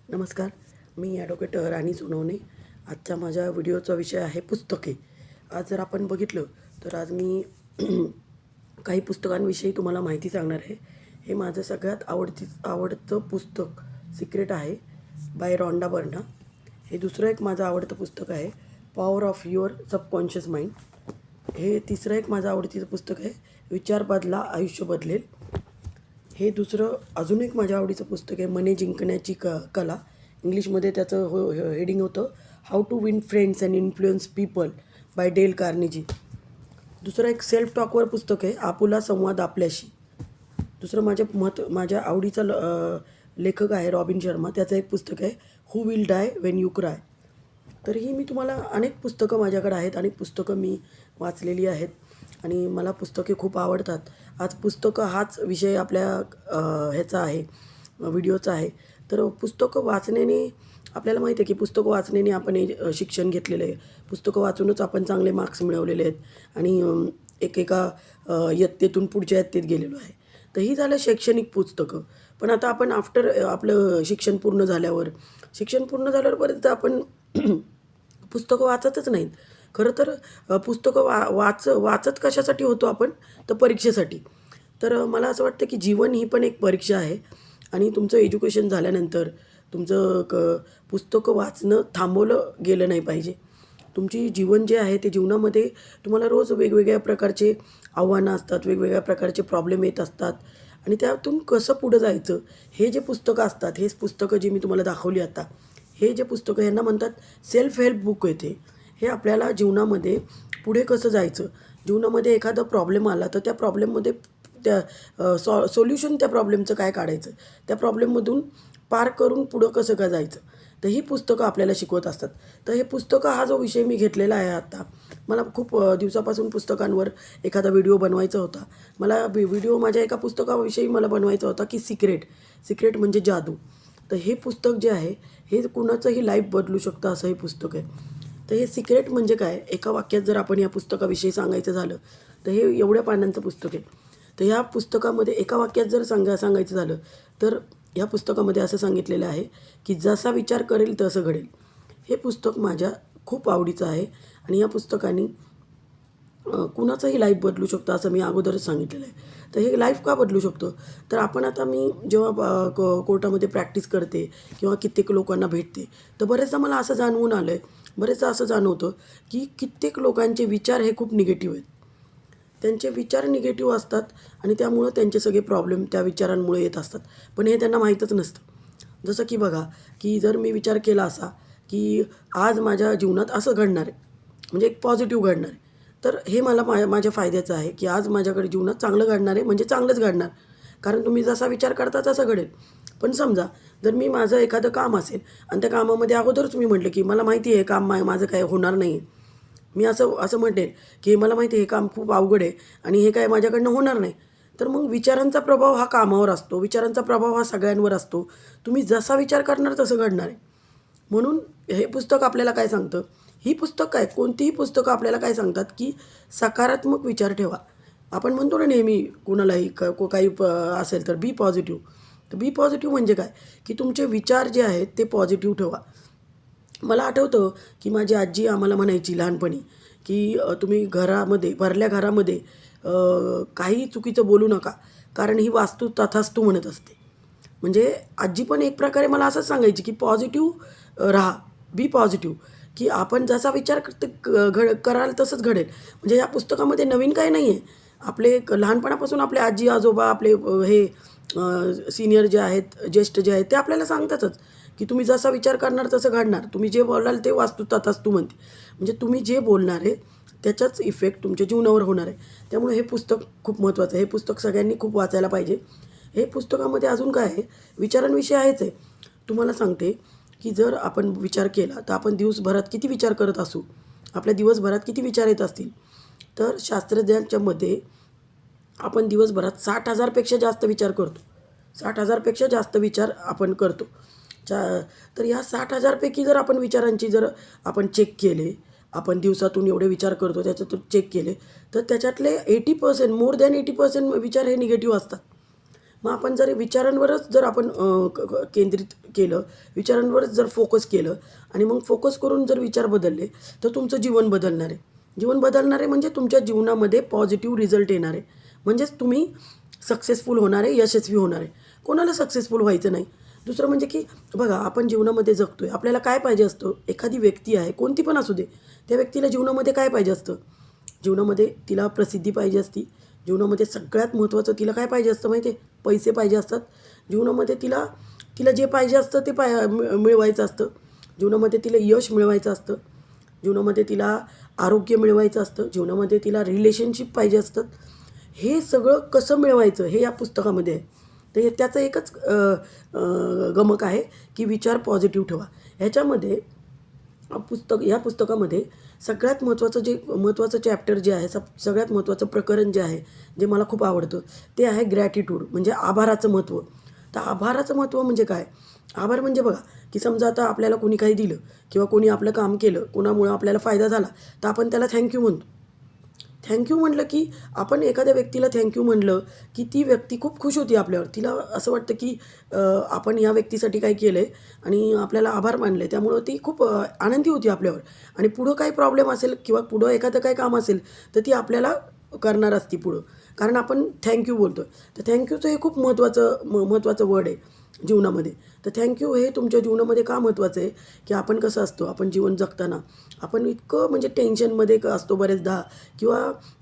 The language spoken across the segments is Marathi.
नमस्कार. मी ॲडव्होकेट राणी सोनवणे. आजच्या माझ्या व्हिडिओचा विषय आहे पुस्तके. आज जर आपण बघितलं तर आज मी काही पुस्तकांविषयी तुम्हाला माहिती सांगणार आहे. हे माझं सगळ्यात आवडतं पुस्तक सिक्रेट आहे बाय रॉन्डा बर्ना. हे दुसरं एक माझं आवडतं पुस्तक आहे power of your subconscious mind. हे तिसरं एक माझं आवडतीचं पुस्तक आहे विचार बदला आयुष्य बदलेल. हे दुसरं अजून एक माझ्या आवडीचं पुस्तक आहे मने जिंकण्याची कला. इंग्लिशमध्ये त्याचं हेडिंग होतं how to win friends and influence people by Dale Carnegie. दुसरं एक सेल्फ टॉकवर पुस्तक आहे आपुला संवाद आपल्याशी. दुसरं माझ्या आवडीचा लेखक आहे रॉबिन शर्मा. त्याचं एक पुस्तक आहे who will die when you cry. तरीही मी तुम्हाला अनेक पुस्तकं माझ्याकडे आहेत, अनेक पुस्तकं मी वाचलेली आहेत आणि मला पुस्तके खूप आवडतात. आज पुस्तकं हाच विषय आपल्या ह्याचा आहे, व्हिडिओचा आहे. तर पुस्तकं वाचण्याने आपल्याला माहिती आहे की पुस्तकं वाचण्याने आपण शिक्षण घेतलेलं आहे. पुस्तकं वाचूनच आपण चांगले मार्क्स मिळवलेले आहेत आणि एकेका इयत्तेतून पुढच्या इयत्तेत गेलेलो आहे. तर ही झालं शैक्षणिक पुस्तकं. पण आता आपण आफ्टर आपलं शिक्षण पूर्ण झाल्यावर परत आपण पुस्तकं वाचतच नाहीत. खरं तर पुस्तकं वाचत कशासाठी होतो आपण, तर परीक्षेसाठी. तर मला असं वाटतं की जीवन ही पण एक परीक्षा आहे आणि तुमचं एज्युकेशन झाल्यानंतर तुमचं पुस्तकं वाचणं थांबवलं गेलं नाही पाहिजे. तुमची जीवन जे आहे ते जीवनामध्ये तुम्हाला रोज वेगवेगळ्या प्रकारचे आव्हानं असतात, वेगवेगळ्या प्रकारचे प्रॉब्लेम येत असतात आणि त्यातून कसं पुढं जायचं हे जे पुस्तकं असतात, हेच पुस्तकं जी मी तुम्हाला दाखवली आता, हे जे पुस्तकं ह्यांना म्हणतात सेल्फ हेल्प बुक येते. हे आपल्याला जीवनामध्ये पुढे कसं जायचं, जीवनामध्ये एखादा प्रॉब्लेम आला तर त्या प्रॉब्लेममध्ये सोल्युशन त्या प्रॉब्लेमचं काय काढायचं, त्या प्रॉब्लेममधून पार करून पुढं कसं काय जायचं, तर ही पुस्तकं आपल्याला शिकवत असतात. तर हे पुस्तकं हा जो विषय मी घेतलेला आहे आता, मला खूप दिवसापासून पुस्तकांवर एखादा व्हिडिओ बनवायचा होता. मला व्हिडिओ माझ्या एका पुस्तकाविषयी मला बनवायचा होता की सिक्रेट म्हणजे जादू. तर हे पुस्तक जे आहे हे कुणाचंही लाईफ बदलू शकतं असं हे पुस्तक आहे. तर हे सिक्रेट म्हणजे काय, एका वाक्यात जर आपण या पुस्तकाविषयी सांगायचं झालं तर हे एवढ्या पानांचं पुस्तक आहे. तर या पुस्तकामध्ये एका वाक्यात जर सांगायचं झालं तर या पुस्तकामध्ये असं सांगितलेलं आहे की जसा विचार करेल तसं घडेल. हे पुस्तक माझ्या खूप आवडीचं आहे आणि या पुस्तकाने कुणाचंही लाईफ बदलू शकतं असं मी अगोदरच सांगितलेलं आहे. तर हे लाईफ का बदलू शकतं, तर आता मी जेव्हा कोर्टामध्ये प्रॅक्टिस करते किंवा कित्येक लोकांना भेटते तर बरेचदा मला असं जाणवून आलं आहे, बरेचदा असं जाणवतं की कित्येक लोकांचे विचार हे खूप निगेटिव्ह आहेत. त्यांचे विचार निगेटिव्ह असतात आणि त्यामुळं त्यांचे सगळे प्रॉब्लेम त्या विचारांमुळे येत असतात. पण हे त्यांना माहीतच नसतं. जसं की बघा की जर मी विचार केला असा की आज माझ्या जीवनात असं घडणार आहे, म्हणजे एक पॉझिटिव्ह घडणार आहे, तर हे मला माझ्या फायद्याचं आहे की आज माझ्याकडे जीवनात चांगलं घडणार आहे, म्हणजे चांगलंच घडणार. कारण तुम्ही जसा विचार करता तसं घडेल. पण समजा जर मी माझं एखादं काम असेल आणि त्या कामामध्ये अगोदरच मी म्हटलं की मला माहिती आहे हे काम माझं काय होणार नाही, मी असं असं म्हणेन की मला माहिती आहे हे काम खूप अवघड आहे आणि हे काय माझ्याकडनं होणार नाही, तर मग विचारांचा प्रभाव हा कामावर असतो, विचारांचा प्रभाव हा सगळ्यांवर असतो. तुम्ही जसा विचार करणार तसं घडणार आहे. म्हणून हे पुस्तक आपल्याला काय सांगतं, ही पुस्तक काय कोणतीही पुस्तकं आपल्याला काय सांगतात की सकारात्मक विचार ठेवा. आपण म्हणतो ना नेहमी कुणालाही काही असेल तर बी पॉझिटिव्ह. तर बी पॉझिटिव्ह म्हणजे काय, की तुमचे विचार जे आहेत ते पॉझिटिव्ह ठेवा. मला आठवतं की माझी आजी आम्हाला म्हणायची लहानपणी की तुम्ही भरल्या घरामध्ये काही चुकीचं बोलू नका, कारण ही वास्तू तथास्तू म्हणत असते. म्हणजे आजी पण एक प्रकारे मला असंच सांगायची की पॉझिटिव्ह राहा, बी पॉझिटिव्ह, की आपण जसा विचार कराल तसंच घडेल. म्हणजे या पुस्तकामध्ये नवीन काही नाही आहे. आपले लहानपणापासून आपले आजी आजोबा आपले हे सीनियर जे आहेत, ज्येष्ठ जे आहेत ते आपल्याला सांगतातच की तुम्ही जसा विचार करणार तसं घडणार. तुम्ही जे बोलाल ते वास्तू तथास्तू म्हणते. म्हणजे तुम्ही जे बोलणार आहे त्याचाच इफेक्ट तुमच्या जीवनावर होणार आहे. त्यामुळे हे पुस्तक खूप महत्त्वाचं आहे. हे पुस्तक सगळ्यांनी खूप वाचायला पाहिजे. हे पुस्तकामध्ये अजून काय आहे, विचारांविषयी आहेच आहे. तुम्हाला सांगते की जर आपण विचार केला तर आपण दिवसभरात किती विचार करत असू, आपल्या दिवसभरात किती विचार येत असतील, तर शास्त्रज्ञांच्या मते आपण दिवसभरात 60,000पेक्षा जास्त विचार करतो. 60,000पेक्षा जास्त विचार आपण करतो. तर ह्या 60,000पैकी जर आपण विचारांची जर आपण चेक केले, आपण दिवसातून एवढे विचार करतो त्याच्यातून चेक केले, तर त्याच्यातले 80% मोर दॅन 80% विचार हे निगेटिव्ह असतात. मग आपण जर विचारांवरच जर आपण केंद्रित केलं, विचारांवरच जर फोकस केलं आणि मग फोकस करून जर विचार बदलले तर तुमचं जीवन बदलणार आहे. जीवन बदलणार आहे म्हणजे तुमच्या जीवनामध्ये पॉझिटिव्ह रिझल्ट येणार आहे. म्हणजेच तुम्ही सक्सेसफुल होणार आहे, यशस्वी होणार आहे. कोणाला सक्सेसफुल व्हायचं नाही. दुसरं म्हणजे की बघा, आपण जीवनामध्ये जगतो आहे, आपल्याला काय पाहिजे असतं? एखादी व्यक्ती आहे, कोणती पण असू दे, त्या व्यक्तीला जीवनामध्ये काय पाहिजे असतं? जीवनामध्ये तिला प्रसिद्धी पाहिजे असती. जीवनामध्ये सगळ्यात महत्त्वाचं तिला काय पाहिजे असतं माहिती आहे? पैसे पाहिजे असतात. जीवनामध्ये तिला तिला जे पाहिजे असतं ते मिळवायचं असतं. जीवनामध्ये तिला यश मिळवायचं असतं. जीवनामध्ये तिला आरोग्य मिळवायचं असतं. जीवनामध्ये तिला रिलेशनशिप पाहिजे असतात. हे सगळं कसं मिळवायचं हे या पुस्तकामध्ये आहे. तर त्याचं एकच गमक आहे की विचार पॉझिटिव्ह ठेवा. ह्याच्यामध्ये या पुस्तकामध्ये सगळ्यात महत्त्वाचं चॅप्टर जे आहे, सगळ्यात महत्त्वाचं प्रकरण जे आहे, जे मला खूप आवडतं, ते आहे ग्रॅटिट्यूड, म्हणजे आभाराचं महत्त्व. तर आभाराचं महत्त्व म्हणजे काय? आभार म्हणजे बघा, की समजा आता आपल्याला कोणी काही दिलं किंवा कोणी आपलं काम केलं, कोणामुळं आपल्याला फायदा झाला, तर आपण त्याला थँक्यू म्हणतो. थँक्यू म्हटलं की आपण एखाद्या व्यक्तीला थँक्यू म्हणलं की ती व्यक्ती खूप खुश होती आपल्यावर. तिला असं वाटतं की आपण या व्यक्तीसाठी काय केलं आहे आणि आपल्याला आभार मानले, त्यामुळं ती खूप आनंदी होती आपल्यावर. आणि पुढं काही प्रॉब्लेम असेल किंवा पुढं एखादं काही काम असेल तर ती आपल्याला करणार असती पुढं, कारण आपण थँक्यू बोलतो. तर थँक्यूचं हे खूप महत्त्वाचं वर्ड आहे जीवनामध्ये. तर थँक्यू हे तुमच्या जीवनामध्ये का महत्त्वाचं आहे? की आपण कसं असतो, आपण जीवन जगताना आपण इतकं म्हणजे टेन्शनमध्ये असतो बरेचदा, किंवा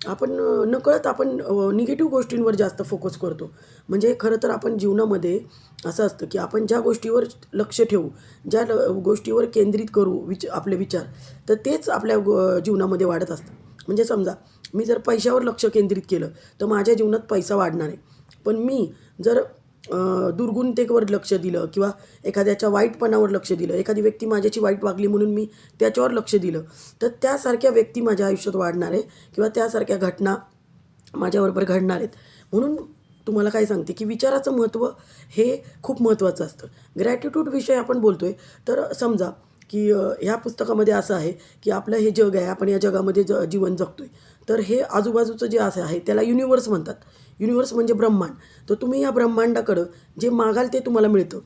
आपण नकळत आपण निगेटिव्ह गोष्टींवर जास्त फोकस करतो. म्हणजे खरं तर आपण जीवनामध्ये असं असतं की आपण ज्या गोष्टीवर लक्ष ठेवू, ज्या गोष्टीवर केंद्रित करू आपले विचार, तर तेच आपल्या जीवनामध्ये वाढत असतं. म्हणजे समजा मी जर पैशावर लक्ष केंद्रित केलं तर माझ्या जीवनात पैसा वाढणार आहे. पण मी जर दुर्गुणतेवर लक्ष दिलं किंवा एखाद्याच्या वाईटपणावर लक्ष दिलं, एखादी व्यक्ती माझ्याची वाईट वागली म्हणून मी त्याच्यावर लक्ष दिलं, तर त्यासारख्या व्यक्ती माझ्या आयुष्यात वाढणार आहे किंवा त्यासारख्या घटना माझ्याबरोबर घडणार आहेत. म्हणून तुम्हाला काय सांगते की विचाराचं महत्त्व हे खूप महत्त्वाचं असतं. ग्रॅटिट्यूड विषय आपण बोलतो आहे, तर समजा की ह्या पुस्तकामध्ये असं आहे की आपलं हे जग आहे, आपण या जगामध्ये जीवन जगतो आहे. तर हे आजूबाजूचं जे असं आहे त्याला युनिवर्स म्हणतात. युनिवर्स म्हणजे ब्रह्मांड. तर तुम्ही या ब्रह्मांडाकडं जे मागाल ते तुम्हाला मिळतं.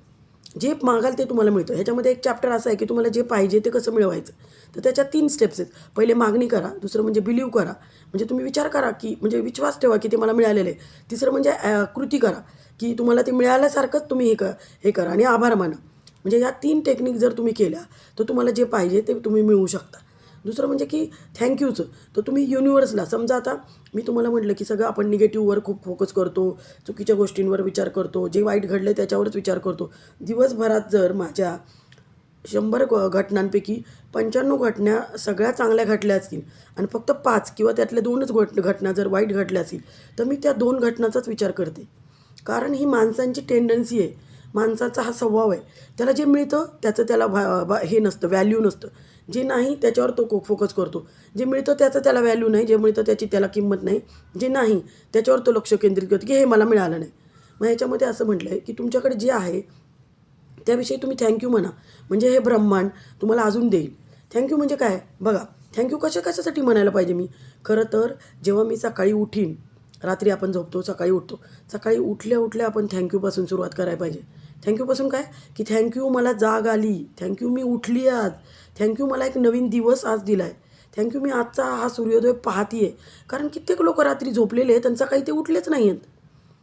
जे मागाल ते तुम्हाला मिळतं. ह्याच्यामध्ये एक चॅप्टर असं आहे की तुम्हाला जे पाहिजे ते कसं मिळवायचं. तर त्याच्यात 3 स्टेप्स आहेत. पहिले मागणी करा, दुसरं म्हणजे बिलीव्ह करा, म्हणजे तुम्ही विचार करा की म्हणजे विश्वास ठेवा की ते मला मिळालेलं आहे. तिसरं म्हणजे कृती करा, की तुम्हाला ते मिळाल्यासारखंच तुम्ही हे करा आणि आभार माना. म्हणजे या 3 टेक्निक जर तुम्ही केल्या तर तुम्हाला जे पाहिजे ते तुम्ही मिळवू शकता. दुसरं म्हणजे की थँक्यूचं, तर तुम्ही युनिवर्सला समजा आता मी तुम्हाला म्हटलं की सगळं आपण निगेटिव्हवर खूप फोकस करतो, चुकीच्या गोष्टींवर विचार करतो, जे वाईट घडलं त्याच्यावरच विचार करतो. दिवसभरात जर माझ्या 100 घटनांपैकी 95 घटना सगळ्या चांगल्या घडल्या असतील आणि फक्त 5 किंवा त्यातल्या 2च घटना जर वाईट घडल्या असतील, तर मी त्या 2 घटनांचाच विचार करते. कारण ही माणसांची टेंडन्सी आहे. माणसाचा हा स्वभाव आहे. त्याला जे मिळतं त्याचं त्याला हे नसतं, व्हॅल्यू नसतं. जे नाही त्याच्यावर तो फोकस करतो. जे मिळतं त्याचं त्याला व्हॅल्यू नाही, जे मिळतं त्याची त्याला किंमत नाही. जे नाही त्याच्यावर तो लक्ष केंद्रित करतो की हे मला मिळालं नाही. मग ह्याच्यामध्ये असं म्हटलं आहे की तुमच्याकडे जे आहे त्याविषयी तुम्ही थँक्यू म्हणा. म्हणजे हे ब्रह्मांड तुम्हाला अजून देईल. थँक्यू म्हणजे काय? बघा, थँक्यू कशासाठी म्हणायला पाहिजे मी? खरं तर जेव्हा मी सकाळी उठीन, रात्री आपण झोपतो, सकाळी उठतो. सकाळी उठल्या आपण थँक्यूपासून सुरुवात करायला पाहिजे. थँक्यूपासून काय? की थँक्यू मला जाग आली. थँक्यू मी उठली आज. थँक्यू मला एक नवीन दिवस आज दिला आहे. थँक्यू मी आजचा हा सूर्योदय पाहते आहे. कारण कित्येक लोकं रात्री झोपलेले आहेत आणि सकाळी ते उठलेच नाही आहेत.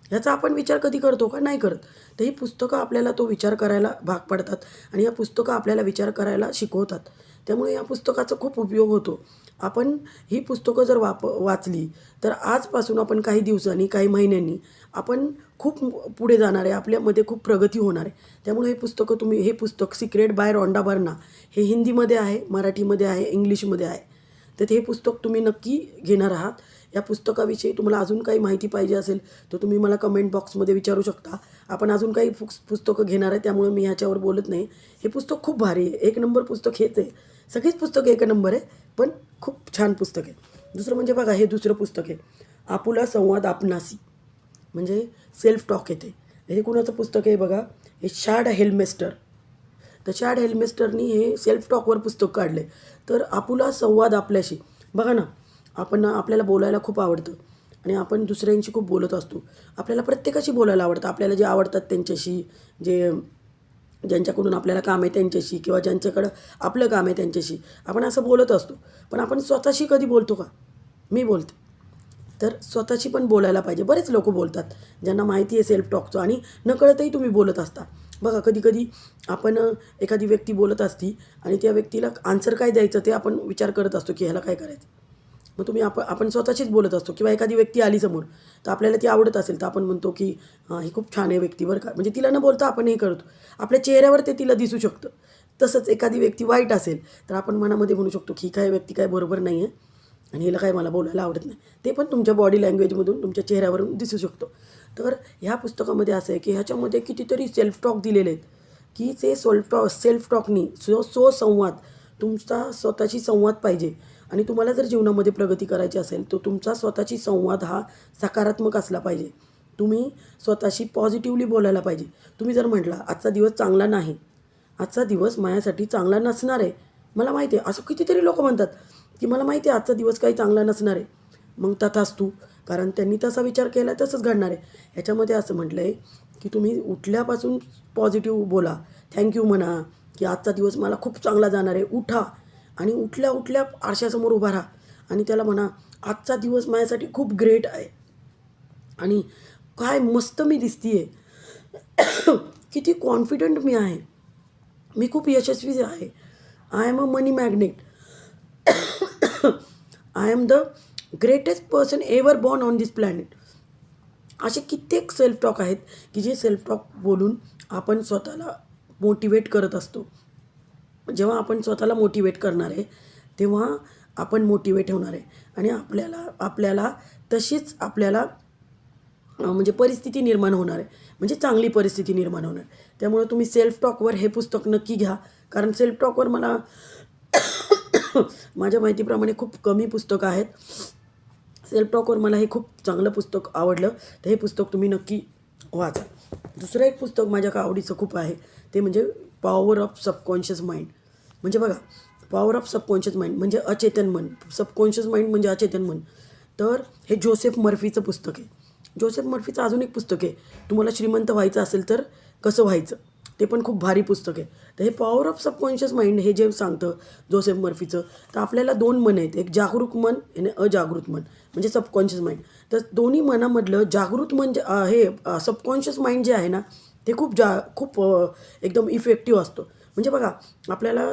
ह्याचा आपण विचार कधी करतो का? नाही करत. तर ही पुस्तकं आपल्याला तो विचार करायला भाग पाडतात आणि या पुस्तकं आपल्याला विचार करायला शिकवतात. त्यामुळे या पुस्तकाचा खूप उपयोग होतो. आपण ही पुस्तकं जर वाचली तर आजपासून आपण काही दिवसांनी, काही महिन्यांनी आपण खूप पुढे जाणार आहे. आपल्यामध्ये खूप प्रगती होणार आहे. त्यामुळे हे पुस्तक सिक्रेट बाय रॉन्डा बर्ना हे हिंदीमध्ये आहे, मराठीमध्ये आहे, इंग्लिशमध्ये आहे. तर हे पुस्तक तुम्ही नक्की घेणार आहात. या पुस्तकाविषयी तुम्हाला अजून काही माहिती पाहिजे असेल तर तुम्ही मला कमेंट बॉक्समध्ये विचारू शकता. आपण अजून काही पुस्तकं घेणार आहे, त्यामुळे मी ह्याच्यावर बोलत नाही. हे पुस्तक खूप भारी आहे. 1 नंबर पुस्तक हेच आहे. सगळीच पुस्तकं 1 नंबर आहे, पण खूप छान पुस्तक आहे. दुसरं म्हणजे बघा, हे दुसरं पुस्तक आहे, आपुला संवाद आपणासी, म्हणजे सेल्फ टॉक येते. हे कुणाचं पुस्तक आहे बघा? हे शार्ड हेल्मेस्टर. तर शार्ड हेल्मेस्टरनी हे सेल्फ टॉकवर पुस्तक काढले. तर आपुला संवाद आपल्याशी, बघा ना, आपल्याला बोलायला खूप आवडतं आणि आपण दुसऱ्यांशी खूप बोलत असतो. आपल्याला प्रत्येकाशी बोलायला आवडतं. आपल्याला जे आवडतात त्यांच्याशी, जे ज्यांच्याकडून आपल्याला काम आहे त्यांच्याशी, किंवा ज्यांच्याकडं आपलं काम आहे त्यांच्याशी आपण असं बोलत असतो. पण आपण स्वतःशी कधी बोलतो का? मी बोलते. तर स्वतःशी पण बोलायला पाहिजे. बरेच लोक बोलतात ज्यांना माहिती आहे सेल्फ टॉकचं, आणि नकळतही तुम्ही बोलत असता. बघा, कधी कधी आपण एखादी व्यक्ती बोलत असती आणि त्या व्यक्तीला आन्सर काय द्यायचं ते आपण विचार करत असतो की ह्याला काय करायचं. मग आपण स्वतःशीच बोलत असतो. किंवा एखादी व्यक्ती आली समोर, तर आपल्याला ती आवडत असेल तर आपण म्हणतो की हां, ही खूप छान आहे व्यक्ती बरं का. म्हणजे तिला न बोलता आपण हे करतो. आपल्या चेहऱ्यावर ते तिला दिसू शकतं. तसंच एखादी व्यक्ती वाईट असेल तर आपण मनामध्ये म्हणू शकतो की काय व्यक्ती काय बरोबर नाही आहे आणि हिला काय मला बोलायला आवडत नाही. ते पण तुमच्या बॉडी लँग्वेजमधून, तुमच्या चेहऱ्यावरून दिसू शकतो. तर ह्या पुस्तकामध्ये असं आहे की ह्याच्यामध्ये कितीतरी सेल्फ टॉक दिलेले आहेत की ते सेल्फ टॉकनी संवाद, तुमचा स्वतःशी संवाद पाहिजे. आणि तुम्हाला जर जीवनामध्ये प्रगती करायची असेल तर तुमचा स्वतःशी संवाद हा सकारात्मक असला पाहिजे. तुम्ही स्वतःशी पॉझिटिव्हली बोलायला पाहिजे. तुम्ही जर म्हटला आजचा दिवस चांगला नाही, आजचा दिवस माझ्यासाठी चांगला नसणार आहे, मला माहिती आहे, असं कितीतरी लोक म्हणतात की मला माहिती आहे आजचा दिवस काही चांगला नसणार आहे. मग तथास्तु, कारण त्यांनी तसा विचार केला तसंच घडणार आहे. ह्याच्यामध्ये असं म्हटलं आहे की तुम्ही उठल्यापासून पॉझिटिव्ह बोला, थँक्यू म्हणा की आजचा दिवस मला खूप चांगला जाणार आहे. उठा आणि उठल्या उठल्या आरशासमोर उभा राहा आणि त्याला म्हणा आजचा दिवस माझ्यासाठी खूप ग्रेट आहे आणि काय मस्त मी दिसते आहे, किती कॉन्फिडंट मी आहे, मी खूप यशस्वी आहे, I am a money magnet, I am the greatest person ever born on this planet. असे कित्येक सेल्फ टॉक आहेत की जे सेल्फ टॉक बोलून आपण स्वतःला मोटिवेट करत असतो. जेव्हा आपण स्वतःला मोटिवेट करणार आहे तेव्हा आपण मोटिवेट होणार आहे आणि आपल्याला तशीच म्हणजे परिस्थिती निर्माण होणार आहे, म्हणजे चांगली परिस्थिती निर्माण होणार. त्यामुळे तुम्ही सेल्फ टॉकवर हे पुस्तक नक्की घ्या. कारण सेल्फ टॉकवर मला माझ्या माहितीप्रमाणे खूप कमी पुस्तकं आहेत. सेल्फ टॉकवर मला हे खूप चांगलं पुस्तक आवडलं, तर हे पुस्तक तुम्ही नक्की वाचा. दुसरं एक पुस्तक माझ्या आवडीचं खूप आहे, ते म्हणजे पॉवर ऑफ सबकॉन्शियस माइंड. म्हणजे बघा, पॉवर ऑफ सबकॉन्शियस माइंड म्हणजे अचेतन मन, सबकॉन्शियस माइंड म्हणजे अचेतन मन. तर हे जोसेफ मर्फीचं पुस्तक आहे. जोसेफ मर्फीचं अजून एक पुस्तक आहे, तुम्हाला श्रीमंत व्हायचं असेल तर कसं व्हायचं, ते पण खूप भारी पुस्तक आहे. तर हे पॉवर ऑफ सबकॉन्शियस माइंड हे जे सांगतं जोसेफ मर्फीचं, तर आपल्याला दोन मन आहेत, एक जागरूक मन आणि अजागृत मन म्हणजे सबकॉन्शियस माइंड. तर दोन्ही मनामधलं जागृत मन हे सबकॉन्शियस माइंड जे आहे ना, ते खूप एकदम इफेक्टिव्ह असतं. म्हणजे बघा, आपल्याला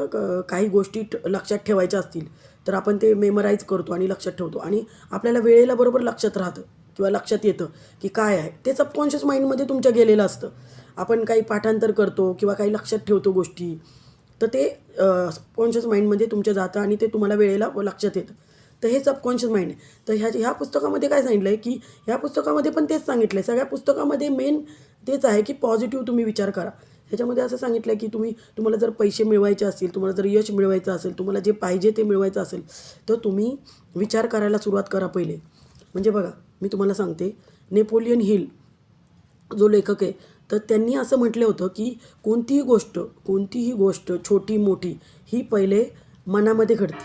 काही गोष्टी लक्षात ठेवायच्या असतील तर आपण ते मेमराईज करतो आणि लक्षात ठेवतो आणि आपल्याला वेळेला बरोबर लक्षात राहतं किंवा लक्षात येतं की काय आहे ते सबकॉन्शियस माइंडमध्ये तुमच्या गेलेलं असतं. आपण काही पाठांतर करतो किंवा काही लक्षात ठेवतो गोष्टी, तर ते सबकॉन्शियस माइंडमध्ये तुमच्या जातं आणि ते तुम्हाला वेळेला लक्षात येतं. तर हे सबकॉन्शियस माइंड आहे. तर ह्या पुस्तकामध्ये काय सांगितलं आहे की ह्या पुस्तकामध्ये पण तेच सांगितलं आहे. सगळ्या पुस्तकामध्ये मेन तेच आहे की पॉझिटिव्ह तुम्ही विचार करा. ह्याच्यामध्ये असं सांगितलं आहे की तुम्हाला जर पैसे मिळवायचे असतील, तुम्हाला जर यश मिळवायचं असेल, तुम्हाला जे पाहिजे ते मिळवायचं असेल, तर तुम्ही विचार करायला सुरुवात करा पहिले. म्हणजे बघा, मी तुम्हाला सांगते, नेपोलियन हिल जो लेखक आहे, तर त्यांनी असं म्हटलं होतं की कोणतीही गोष्ट छोटी मोठी ही पहिले मनामध्ये घडते,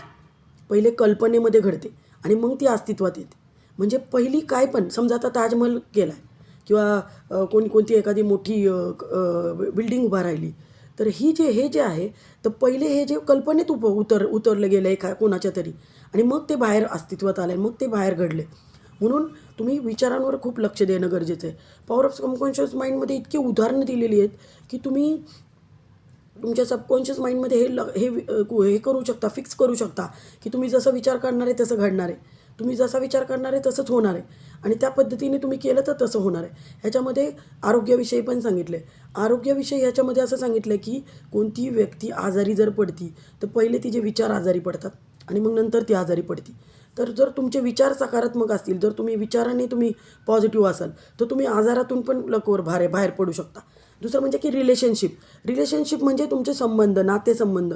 पहिले कल्पनेमध्ये घडते आणि मग ती अस्तित्वात येते. म्हणजे पहिली काय पण, समजा आता ताजमहल केला आहे किंवा कोणती एखादी मोठी बिल्डिंग उभा राहिली, तर हे जे आहे, तर पहिले हे जे कल्पनेत उतरलं गेलं आहे कोणाच्या तरी, आणि मग ते बाहेर अस्तित्वात आलं आहे, मग ते बाहेर घडले. म्हणून तुम्ही विचारांवर खूप लक्ष देणं गरजेचं आहे. पॉवर ऑफ सबकॉन्शियस माइंडमध्ये इतकी उदाहरणं दिलेली आहेत की तुम्ही तुमच्या सबकॉन्शियस माइंडमध्ये हे करू शकता, फिक्स करू शकता की तुम्ही जसं विचार करणार आहे तसं घडणार आहे, तुम्ही जसा विचार करणार आहे तसंच होणार आहे आणि त्या पद्धतीने तुम्ही केलं तर तसं होणार आहे. ह्याच्यामध्ये आरोग्याविषयी पण सांगितलं आहे. आरोग्याविषयी ह्याच्यामध्ये असं सांगितलं आहे की कोणतीही व्यक्ती आजारी जर पडती तर पहिले तिचे विचार आजारी पडतात आणि मग नंतर ती आजारी पडती. तर जर तुमचे विचार सकारात्मक असतील, जर तुम्ही पॉझिटिव्ह असाल, तर तुम्ही आजारातून पण लवकर बाहेर पडू शकता. दुसरं म्हणजे की रिलेशनशिप म्हणजे तुमचे संबंध, नातेसंबंध.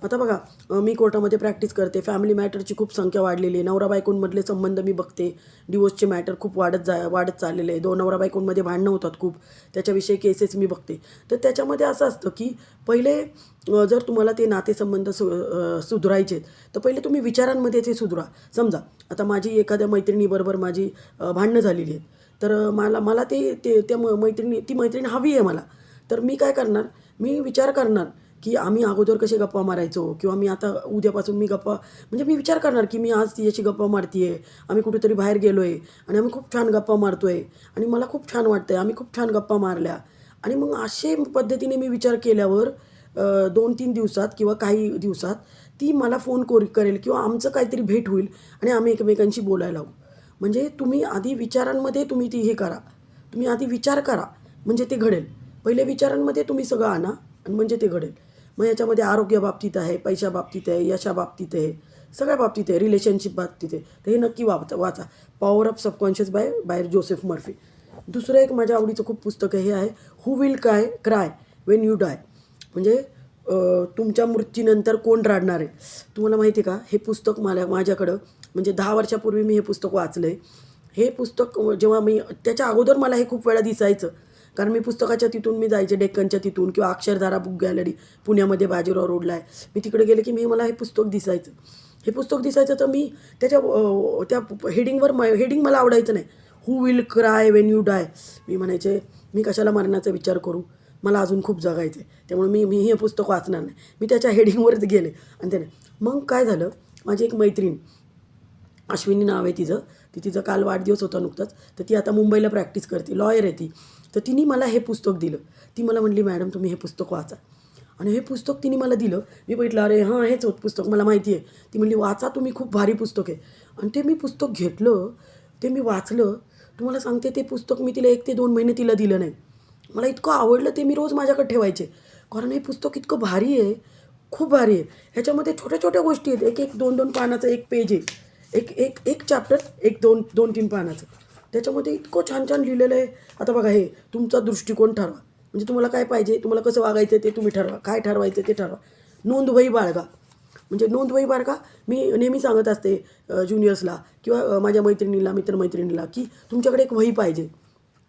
आता बघा मी कोर्टामध्ये प्रॅक्टिस करते. फॅमिली मॅटरची खूप संख्या वाढलेली आहे. नवरा बायकोंमधले संबंध मी बघते. डिवोर्सचे मॅटर खूप वाढत चाललेले आहे. दोन नवरा बायकोंमध्ये भांडणं होतात खूप. त्याच्याविषयी केसेस मी बघते. तर त्याच्यामध्ये असं असतं की पहिले जर तुम्हाला ते नातेसंबंध सुधारायचे आहेत, तर पहिले तुम्ही विचारांमध्ये ते सुधारा. समजा आता माझी एखाद्या मैत्रिणीबरोबर माझी भांडणं झालेली आहेत. तर मला मला ते ते त्या ती मैत्रीण हवी आहे मला. तर मी काय करणार, मी विचार करणार की आम्ही अगोदर कसे गप्पा मारायचो, किंवा मी आता उद्यापासून मी गप्पा, म्हणजे मी विचार करणार की मी आज तिच्याशी गप्पा मारते आहे, आम्ही कुठेतरी बाहेर गेलो आहे आणि आम्ही खूप छान गप्पा मारतो आहे आणि मला खूप छान वाटतं आहे, आम्ही खूप छान गप्पा मारल्या. आणि मग असे पद्धतीने मी विचार केल्यावर 2-3 दिवसात किंवा काही दिवसात ती मला फोन करेल किंवा आमचं काहीतरी भेट होईल आणि आम्ही एकमेकांशी बोलायला लागू. म्हणजे तुम्ही आधी विचारांमध्ये तुम्ही ती हे करा. तुम्ही आधी विचार करा, म्हणजे ते घडेल. पहिले विचारांमध्ये तुम्ही सगळं आणा आणि म्हणजे ते घडेल. मग याच्यामध्ये आरोग्याबाबतीत आहे, पैशाबाबतीत आहे, यशाबाबतीत आहे, सगळ्या बाबतीत आहे, रिलेशनशिप बाबतीत आहे. तर हे नक्की वाचा. Power of subconscious by Joseph Murphy. दुसरं एक माझ्या आवडीचं खूप पुस्तक आहे, हे आहे who will cry when you die. म्हणजे तुमच्या मृत्यूनंतर कोण रडणार आहे. तुम्हाला माहिती आहे का, हे पुस्तक माझ्याकडं म्हणजे 10 वर्षापूर्वी मी हे पुस्तक वाचलं आहे. हे पुस्तक जेव्हा मी त्याच्या अगोदर मला हे खूप वेळा दिसायचं. कारण मी पुस्तकाच्या तिथून मी जायचे, डेक्कनच्या तिथून किंवा अक्षरधारा बुक गॅलरी पुण्यामध्ये बाजीराव रोडला आहे. मी तिकडे गेले की मला हे पुस्तक दिसायचं. हे पुस्तक दिसायचं तर मी त्या हेडिंग मला आवडायचं नाही. Who will cry when you die. मी म्हणायचे मी कशाला मरण्याचा विचार करू, मला अजून खूप जगायचं आहे. त्यामुळे मी हे पुस्तक वाचणार नाही. मी त्याच्या हेडिंगवरच गेले आणि त्याने मग काय झालं, माझी एक मैत्रीण अश्विनी नाव आहे तिचं काल वाढदिवस होता नुकताच. तर ती आता मुंबईला प्रॅक्टिस करते, लॉयर आहे ती. तर तिने मला हे पुस्तक दिलं. ती मला म्हटली मॅडम तुम्ही हे पुस्तक वाचा. आणि हे पुस्तक तिने मला दिलं. मी बघितलं, अरे हां हेच पुस्तक मला माहिती आहे. ती म्हणली वाचा तुम्ही, खूप भारी पुस्तक आहे. आणि ते मी पुस्तक घेतलं, ते मी वाचलं. तुम्हाला सांगते ते पुस्तक मी तिला 1 ते 2 महिने तिला दिलं नाही. मला इतकं आवडलं ते, मी रोज माझ्याकडे ठेवायचे. कारण हे पुस्तक इतकं भारी आहे, खूप भारी आहे. ह्याच्यामध्ये छोट्या छोट्या गोष्टी आहेत. 1-1, 2-2 पानाचं एक पेज आहे. एक चॅप्टर 2-3 पानाचं. त्याच्यामध्ये इतकं छान छान लिहिलेलं आहे. आता बघा, हे तुमचा दृष्टिकोन ठरवा. म्हणजे तुम्हाला काय पाहिजे, तुम्हाला कसं वागायचं ते तुम्ही ठरवा. काय ठरवायचं ते ठरवा. नोंदवही बाळगा. म्हणजे नोंदवही बाळगा. मी नेहमी सांगत असते ज्युनियर्सला किंवा माझ्या मैत्रिणीला, मित्रमैत्रिणीला, की तुमच्याकडे एक वही पाहिजे.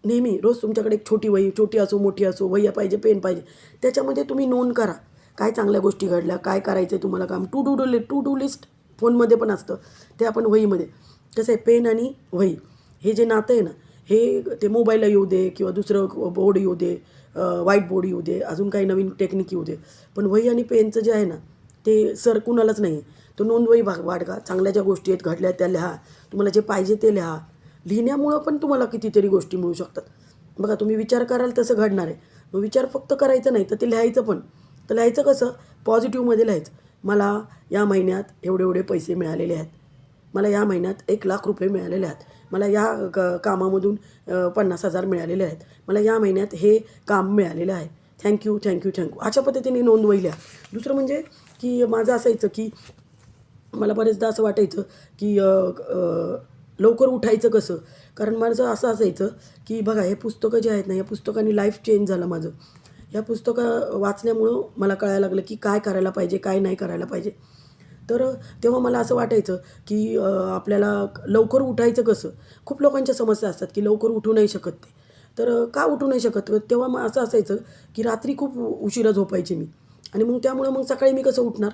नेहमी रोज तुमच्याकडे एक छोटी वही, छोटी असो मोठी असो, वही पाहिजे, पेन पाहिजे. त्याच्यामध्ये तुम्ही नोंद करा. काय चांगल्या गोष्टी घडल्या, काय करायचं आहे तुम्हाला काम. टू डू लिस्ट फोनमध्ये पण असतं, ते आपण वहीमध्ये. कसं आहे, पेन आणि वही हे जे नातं आहे ना, हे ते मोबाईलला येऊ दे किंवा दुसरं बोर्ड येऊ दे, व्हाईट बोर्ड येऊ दे, अजून काही नवीन टेक्निक येऊ दे, पण वही आणि पेनचं जे आहे ना, ते कुणालाच नाही आहे. तो नोंदवही बाळगा. चांगल्या ज्या गोष्टी आहेत घडल्या त्या लिहा. तुम्हाला जे पाहिजे ते लिहा. लिहिण्यामुळं पण तुम्हाला कितीतरी गोष्टी मिळू शकतात. बघा, तुम्ही विचार कराल तसं घडणार आहे. मग विचार फक्त करायचं नाही, तर ते लिहायचं पण. तर लिहायचं कसं, पॉझिटिव्हमध्ये लिहायचं. मला या महिन्यात एवढे पैसे मिळालेले आहेत. मला या महिन्यात 1,00,000 रुपये मिळालेले आहेत. मला या कामामधून 50,000 मिळालेले आहेत. मला या महिन्यात हे काम मिळालेलं आहे. थँक्यू. अशा पद्धतीने नोंदवही लिहा. दुसरं म्हणजे की माझं असायचं की मला बरेचदा असं वाटायचं की लवकर उठायचं कसं. कारण माझं असं असायचं की बघा, हे पुस्तकं जे आहेत ना, या पुस्तकांनी लाईफ चेंज झालं माझं. या पुस्तकं वाचल्यामुळं मला कळायला लागलं की काय करायला पाहिजे, काय नाही करायला पाहिजे. तर तेव्हा मला असं वाटायचं की आपल्याला लवकर उठायचं कसं. खूप लोकांच्या समस्या असतात की लवकर उठू नाही शकत ते. तर का उठू नाही शकत, तेव्हा मग असं असायचं की रात्री खूप उशिरा झोपायचे मी. आणि मग त्यामुळं मग सकाळी मी कसं उठणार.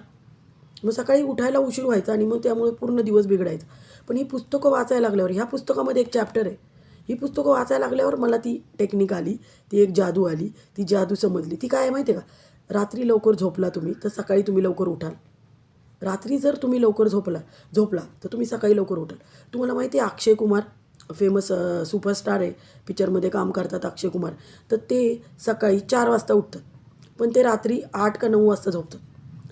मग सकाळी उठायला उशीर व्हायचा आणि मग त्यामुळे पूर्ण दिवस बिघडायचा. पण ही पुस्तकं वाचायला लागल्यावर, ह्या पुस्तकामध्ये एक चॅप्टर आहे. ही पुस्तकं वाचायला लागल्यावर मला ती टेक्निक आली, ती एक जादू आली, ती जादू समजली. ती काय आहे माहिती आहे का, रात्री लवकर झोपला तुम्ही तर सकाळी तुम्ही लवकर उठाल. रात्री जर तुम्ही लवकर झोपला तर तुम्ही सकाळी लवकर उठाल. तुम्हाला माहिती आहे अक्षय कुमार, फेमस सुपरस्टार आहे, पिक्चरमध्ये काम करतात अक्षय कुमार. तर ते सकाळी 4 वाजता उठतात, पण ते रात्री 8 का 9 वाजता झोपतात.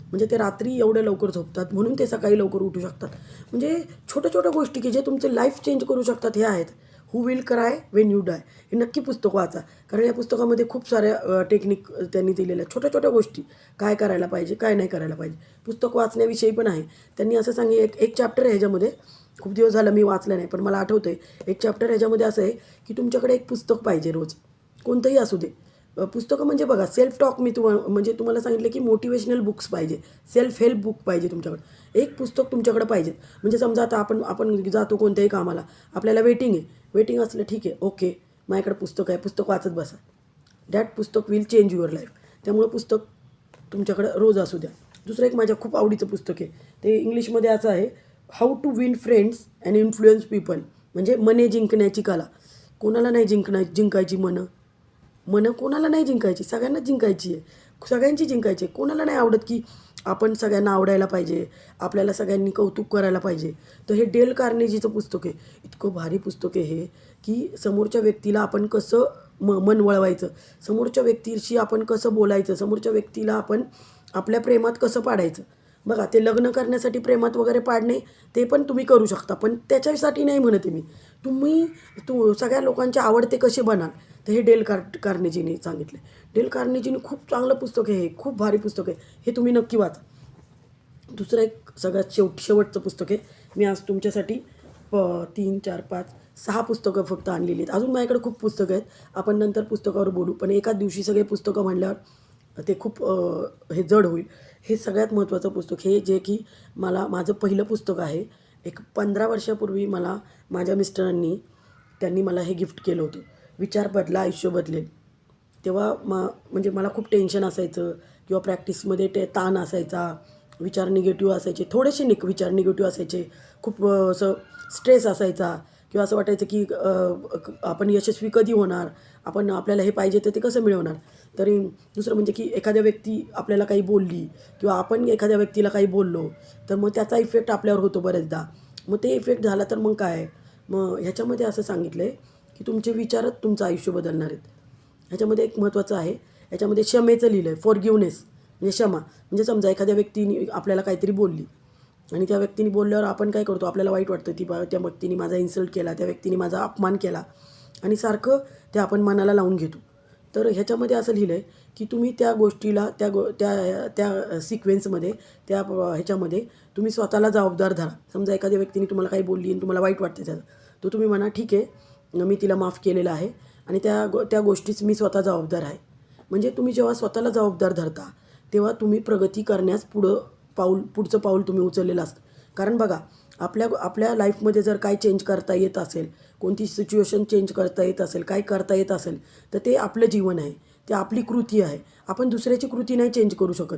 म्हणजे ते रात्री एवढं लवकर झोपतात म्हणून ते सकाळी लवकर उठू शकतात. म्हणजे छोट्या छोट्या गोष्टी की जे तुमचे लाईफ चेंज करू शकतात हे आहेत. हू विल क्राय वेन यू डाय. हे नक्की पुस्तक वाचा. कारण या पुस्तकामध्ये खूप साऱ्या टेक्निक त्यांनी दिलेल्या, छोट्या छोट्या गोष्टी, काय करायला पाहिजे, काय नाही करायला पाहिजे. पुस्तक वाचण्याविषयी पण आहे. त्यांनी असं एक चॅप्टर आहे ह्याच्यामध्ये. खूप दिवस झालं मी वाचलं नाही, पण मला आठवतं आहे एक चॅप्टर ह्याच्यामध्ये असं आहे की तुमच्याकडे एक पुस्तक पाहिजे रोज, कोणतंही असू दे. पुस्तकं म्हणजे बघा सेल्फ टॉक मी तुम्हाला सांगितलं की मोटिवेशनल बुक्स पाहिजे, सेल्फ हेल्प बुक पाहिजे तुमच्याकडं. एक पुस्तक तुमच्याकडं पाहिजे. म्हणजे समजा आता आपण आपण जातो कोणत्याही कामाला, आपल्याला वेटिंग आहे, वेटिंग असलं ठीक आहे, ओके माझ्याकडे पुस्तक आहे, पुस्तक वाचत बसा. दॅट पुस्तक विल चेंज युअर लाईफ. त्यामुळं पुस्तक तुमच्याकडं रोज असू द्या. दुसरं एक माझ्या खूप आवडीचं पुस्तक आहे, ते इंग्लिशमध्ये असं आहे, how to win friends and influence people. म्हणजे मने जिंकण्याची कला. कोणाला नाही जिंकायची मनं कोणाला नाही जिंकायची, सगळ्यांनाच जिंकायची आहे, सगळ्यांची जिंकायची आहे. कोणाला नाही आवडत की आपण सगळ्यांना आवडायला पाहिजे, आपल्याला सगळ्यांनी कौतुक करायला पाहिजे. तर हे डेल कार्नेजीचं पुस्तक आहे. इतकं भारी पुस्तक आहे हे, की समोरच्या व्यक्तीला आपण कसं मन वळवायचं, समोरच्या व्यक्तीशी आपण कसं बोलायचं, समोरच्या व्यक्तीला आपण आपल्या प्रेमात कसं पाडायचं. बघा ते लग्न करण्यासाठी प्रेमात वगैरे पाडणे ते पण तुम्ही करू शकता, पण त्याच्यासाठी नाही म्हणते मी. सगळ्या लोकांचे आवडते कसे बनाल, तर हे कार्नेजीने सांगितले. डेल कार्नेजीने खूप चांगलं पुस्तक आहे हे, खूप भारी पुस्तक आहे हे, तुम्ही नक्की वाचा. दुसरं एक सगळ्यात शेवटचं पुस्तक आहे. मी आज तुमच्यासाठी 3, 4, 5, 6 पुस्तकं फक्त आणलेली आहेत. अजून माझ्याकडे खूप पुस्तकं आहेत, आपण नंतर पुस्तकावर बोलू. पण एकाच दिवशी सगळे पुस्तकं म्हणल्यावर ते खूप हे जड होईल. हे सगळ्यात महत्त्वाचं पुस्तक हे, जे की माझं पहिलं पुस्तक आहे. एक 15 वर्षापूर्वी माझ्या मिस्टरांनी त्यांनी मला हे गिफ्ट केलं होतं, विचार बदला आयुष्य बदलेल. तेव्हा म्हणजे मला खूप टेन्शन असायचं किंवा प्रॅक्टिसमध्ये ताण असायचा, विचार निगेटिव्ह असायचे, थोडेसे विचार निगेटिव्ह असायचे, खूप असं स्ट्रेस असायचा किंवा असं वाटायचं की आपण यशस्वी कधी होणार, आपल्याला हे पाहिजे तर ते कसं मिळवणार. तरी दुसरं म्हणजे की एखाद्या व्यक्ती आपल्याला काही बोलली किंवा आपण एखाद्या व्यक्तीला काही बोललो तर मग त्याचा इफेक्ट आपल्यावर होतो बरेचदा. मग ते इफेक्ट झाला तर मग काय, मग ह्याच्यामध्ये असं सांगितलं आहे की तुमचे विचारच तुमचं आयुष्य बदलणार आहेत. ह्याच्यामध्ये एक महत्त्वाचं आहे, ह्याच्यामध्ये क्षमेचं लिहिलं आहे, फॉरगिव्हनेस म्हणजे क्षमा. म्हणजे समजा एखाद्या व्यक्तीने आपल्याला काहीतरी बोलली आणि त्या व्यक्तीने बोलल्यावर आपण काय करतो, आपल्याला वाईट वाटतं, त्या व्यक्तीने माझा इन्सल्ट केला, त्या व्यक्तीने माझा अपमान केला आणि सारखं ते आपण मनाला लावून घेतो. तर ह्याच्यामध्ये असं लिहिलं आहे की तुम्ही त्या गोष्टीला त्या सिक्वेन्समध्ये ह्याच्यामध्ये तुम्ही स्वतःला जबाबदार धरा. समजा एखाद्या व्यक्तीने तुम्हाला काही बोलली आणि तुम्हाला वाईट वाटते त्याचं, तर तुम्ही म्हणा ठीक आहे मी तिला माफ केलेलं आहे आणि त्या गोष्टीच मी स्वतः जबाबदार आहे. म्हणजे तुम्ही जेव्हा स्वतःला जबाबदार धरता तेव्हा तुम्ही प्रगती करण्यास पुढचं पाऊल तुम्ही उचललेलं असतं. कारण बघा आपल्या लाईफमध्ये जर काय चेंज करता येत असेल, कोणती सिच्युएशन चेंज करता येत असेल, काय करता येत असेल, तर ते आपलं जीवन आहे, ते आपली कृती आहे. आपण दुसऱ्याची कृती नाही चेंज करू शकत.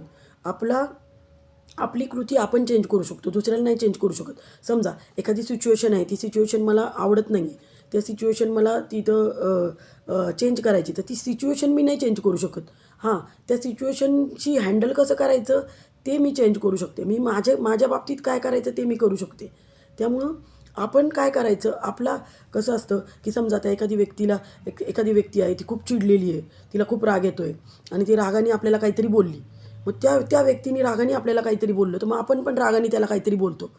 आपली कृती आपण चेंज करू शकतो, दुसऱ्याला नाही चेंज करू शकत. समजा एखादी सिच्युएशन आहे, ती सिच्युएशन मला आवडत नाही आहे, त्या सिच्युएशन मला तिथं चेंज करायची, तर ती सिच्युएशन मी नाही चेंज करू शकत. हां, त्या सिच्युएशनशी हँडल कसं करायचं ते मी चेंज करू शकते. मी माझ्या बाबतीत काय करायचं ते मी करू शकते. त्यामुळं आपण काय करायचं, कसं असतं की समजा आता एखादी एखादी व्यक्ती आहे, ती खूप चिडलेली आहे, तिला खूप राग येतो आहे आणि ती रागाने आपल्याला काहीतरी बोलली. मग त्या व्यक्तीने रागाने आपल्याला काहीतरी बोललं, तर मग आपण पण रागाने त्याला काहीतरी बोलतो.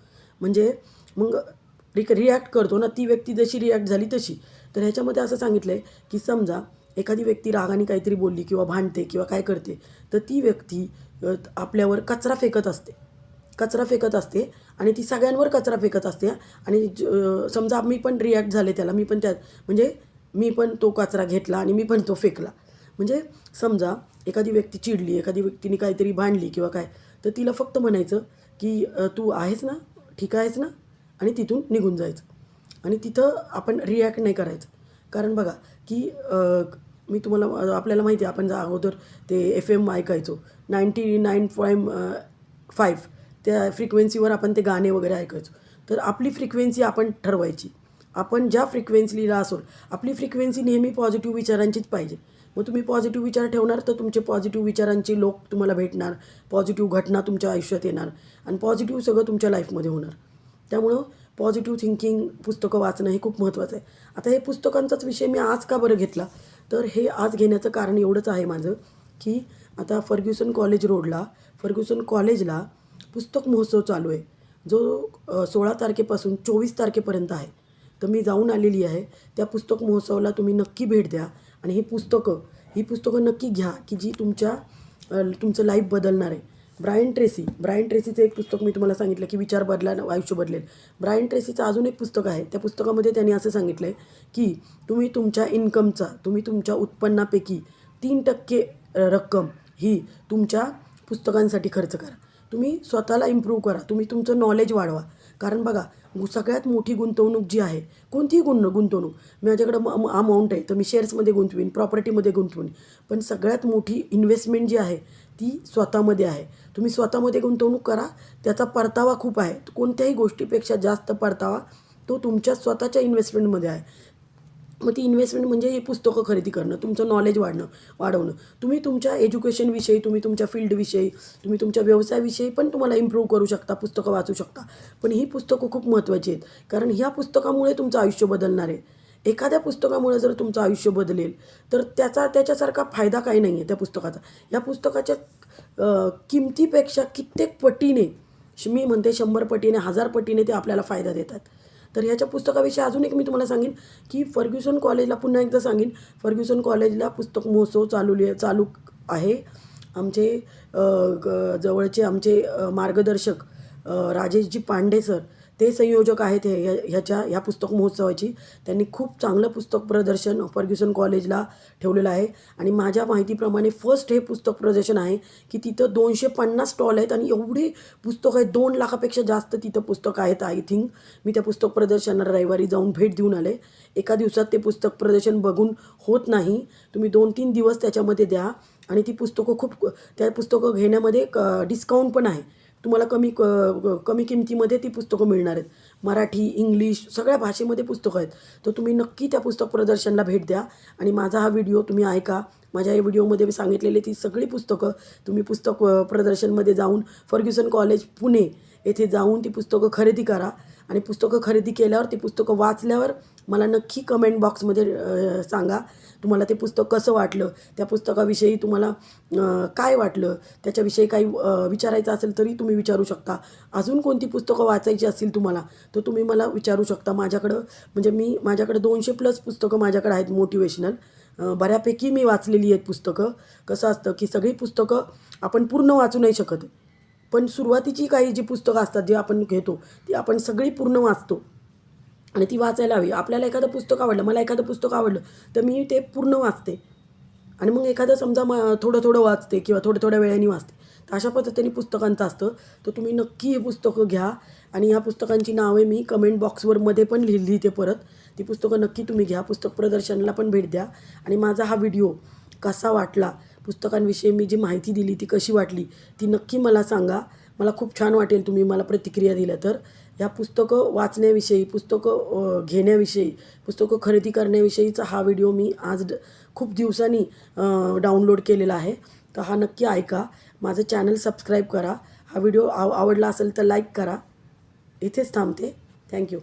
म्हणजे मग रिॲक्ट करतो ना, ती व्यक्ती जशी रिॲक्ट झाली तशी. तर ह्याच्यामध्ये असं सांगितलं आहे की समजा एखादी व्यक्ती रागाने काहीतरी बोलली किंवा भांडते किंवा काय करते, तर ती व्यक्ती आपल्यावर कचरा फेकत असते आणि ती सगळ्यांवर कचरा फेकत असते. आणि समजा मी पण रिॲक्ट झाले त्याला, मी पण तो कचरा घेतला आणि मी पण तो फेकला. म्हणजे समजा एखादी व्यक्ती चिडली, एखादी व्यक्तीने काहीतरी भांडली किंवा काय, तर तिला फक्त म्हणायचं की तू आहेस ना, ठीक आहेस ना, आणि तिथून निघून जायचं. आणि तिथं आपण रिॲक्ट नाही करायचं. कारण बघा की आपल्याला माहिती आहे, आपण अगोदर ते FM ऐकायचो 99.5 त्या फ्रिक्वेन्सीवर आपण ते गाणे वगैरे ऐकायचो. तर आपली फ्रिक्वेन्सी आपण ठरवायची. आपण ज्या फ्रिक्वेन्सीला असो, आपली फ्रिक्वेन्सी नेहमी पॉझिटिव्ह विचारांचीच पाहिजे. मग तुम्ही पॉझिटिव्ह विचार ठेवणार तर तुमचे पॉझिटिव्ह विचारांचे लोक तुम्हाला भेटणार, पॉझिटिव्ह घटना तुमच्या आयुष्यात येणार आणि पॉझिटिव्ह सगळं तुमच्या लाईफमध्ये होणार. त्यामुळं पॉझिटिव्ह थिंकिंग पुस्तकं वाचणं हे खूप महत्त्वाचं आहे. आता हे पुस्तकांचाच विषय मी आज का बरं घेतला, तर हे आज घेण्याचं कारण एवढंच आहे माझं की आता फर्ग्युसन कॉलेजला पुस्तक महोत्सव चालू आहे, जो 16 तारखेपासून 24 तारखेपर्यंत आहे. तर मी जाऊन आलेली आहे. त्या पुस्तक महोत्सवाला तुम्ही नक्की भेट द्या आणि ही पुस्तकं नक्की घ्या की जी तुमचं लाईफ बदलणार आहे. ब्रायन ट्रेसीचं एक पुस्तक मी तुम्हाला सांगितलं की विचार बदला आयुष्य बदलेल. ब्रायन ट्रेसीचं अजून एक पुस्तक आहे. त्या पुस्तकामध्ये त्यांनी असं सांगितलं आहे की तुम्ही तुमच्या उत्पन्नापैकी 3% रक्कम ही तुमच्या पुस्तकांसाठी खर्च करा. तुम्ही स्वतःला इम्प्रूव्ह करा, तुम्ही तुमचं नॉलेज वाढवा. कारण बघा, सगळ्यात मोठी गुंतवणूक जी आहे, कोणतीही गुंतवणूक, माझ्याकडं अमाऊंट आहे तर मी शेअर्समध्ये गुंतवीन, प्रॉपर्टीमध्ये गुंतवीन, पण सगळ्यात मोठी इन्व्हेस्टमेंट जी आहे ती स्वतःमध्ये आहे. तुम्ही स्वतःमध्ये गुंतवणूक करा, त्याचा परतावा खूप आहे. कोणत्याही गोष्टीपेक्षा जास्त परतावा तो तुमच्या स्वतःच्या इन्व्हेस्टमेंटमध्ये आहे. मग ती इन्व्हेस्टमेंट म्हणजे ही पुस्तकं खरेदी करणं, तुमचं नॉलेज वाढवणं. तुम्ही तुमच्या एज्युकेशनविषयी, तुम्ही तुमच्या फील्डविषयी, तुम्ही तुमच्या व्यवसायाविषयी पण तुम्हाला इम्प्रूव्ह करू शकता, पुस्तकं वाचू शकता. पण ही पुस्तकं खूप महत्त्वाची आहेत, कारण ह्या पुस्तकामुळे तुमचं आयुष्य बदलणार आहे. एखाद्या पुस्तकामुळे जर तुमचं आयुष्य बदलेल तर त्याच्यासारखा फायदा काही नाही आहे त्या पुस्तकाचा. या पुस्तकाच्या किमतीपेक्षा कित्येक पटीने, मी म्हणते 100 पटीने, 1000 पटीने ते आपल्याला फायदा देतात. तर ह्याच्या पुस्तकाविषयी अजून एक मी तुम्हाला सांगेन की फर्ग्युसन कॉलेजला, पुन्हा एकदा सांगेन, फर्ग्युसन कॉलेजला पुस्तक महोत्सव चालू आहे. आमचे जवळचे आमचे मार्गदर्शक राजेशजी पांडे सर, ते संयोजक आहेत ह्या पुस्तक महोत्सवाची. त्यांनी खूप चांगलं पुस्तक प्रदर्शन फर्ग्युसन कॉलेजला ठेवलेलं आहे. आणि माझ्या माहितीप्रमाणे फर्स्ट हे पुस्तक प्रदर्शन आहे की तिथं 250 स्टॉल आहेत आणि एवढी पुस्तकं आहेत, 2 लाखापेक्षा जास्त तिथं पुस्तकं आहेत आय थिंक. मी त्या पुस्तक प्रदर्शनाला रविवारी जाऊन भेट देऊन आले. एका दिवसात ते पुस्तक प्रदर्शन बघून होत नाही, तुम्ही 2-3 दिवस त्याच्यामध्ये द्या. आणि ती पुस्तकं त्या पुस्तकं घेण्यामध्ये डिस्काउंट पण आहे. तुम्हाला कमी किमतीमध्ये ती पुस्तकं मिळणार आहेत. मराठी, इंग्लिश सगळ्या भाषेमध्ये पुस्तकं आहेत. तर तुम्ही नक्की त्या पुस्तक प्रदर्शनाला भेट द्या. आणि माझा हा व्हिडिओ तुम्ही ऐका. माझ्या या व्हिडिओमध्ये मी सांगितलेली ती सगळी पुस्तकं तुम्ही पुस्तक प्रदर्शनमध्ये जाऊन, फर्ग्युसन कॉलेज पुणे येथे जाऊन ती पुस्तकं खरेदी करा. आणि पुस्तकं खरेदी केल्यावर, ती पुस्तकं वाचल्यावर मला नक्की कमेंट बॉक्समध्ये सांगा तुम्हाला ते पुस्तक कसं वाटलं, त्या पुस्तकाविषयी तुम्हाला काय वाटलं, त्याच्याविषयी काही विचारायचं असेल तरी तुम्ही विचारू शकता. अजून कोणती पुस्तकं वाचायची असतील तुम्हाला तर तुम्ही मला विचारू शकता. माझ्याकडे 200+ पुस्तकं माझ्याकडे आहेत मोटिवेशनल. बऱ्यापैकी मी वाचलेली आहेत पुस्तकं. कसं असतं की सगळी पुस्तकं आपण पूर्ण वाचू नाही शकत, पण सुरुवातीची काही जी पुस्तकं असतात, जी आपण घेतो ती आपण सगळी पूर्ण वाचतो आणि ती वाचायला हवी. आपल्याला एखादं पुस्तक आवडलं, मला एखादं पुस्तक आवडलं तर मी ते पूर्ण वाचते. आणि मग एखादं समजा थोडं वाचते किंवा थोड्या वेळाने वाचते. तर अशा पद्धतीने पुस्तकांचं असतं. तर तुम्ही नक्की हे पुस्तकं घ्या. आणि ह्या पुस्तकांची नावे मी कमेंट बॉक्समध्ये पण लिहिते परत. ती पुस्तकं नक्की तुम्ही घ्या. पुस्तक प्रदर्शनाला पण भेट द्या. आणि माझा हा व्हिडिओ कसा वाटला, पुस्तकांविषयी मी जी माहिती दिली ती कशी वाटली, ती नक्की मला सांगा. मला खूप छान वाटेल तुम्ही मला प्रतिक्रिया दिल्या तर. ह्या पुस्तकं वाचण्याविषयी, पुस्तकं घेण्याविषयी, पुस्तकं खरेदी करण्याविषयीचा हा व्हिडिओ मी आज खूप दिवसांनी डाउनलोड केलेला आहे. तर हा नक्की ऐका. माझं चॅनल सबस्क्राईब करा. हा व्हिडिओ आवडला असेल तर लाईक करा. इथेच थांबते. थँक्यू.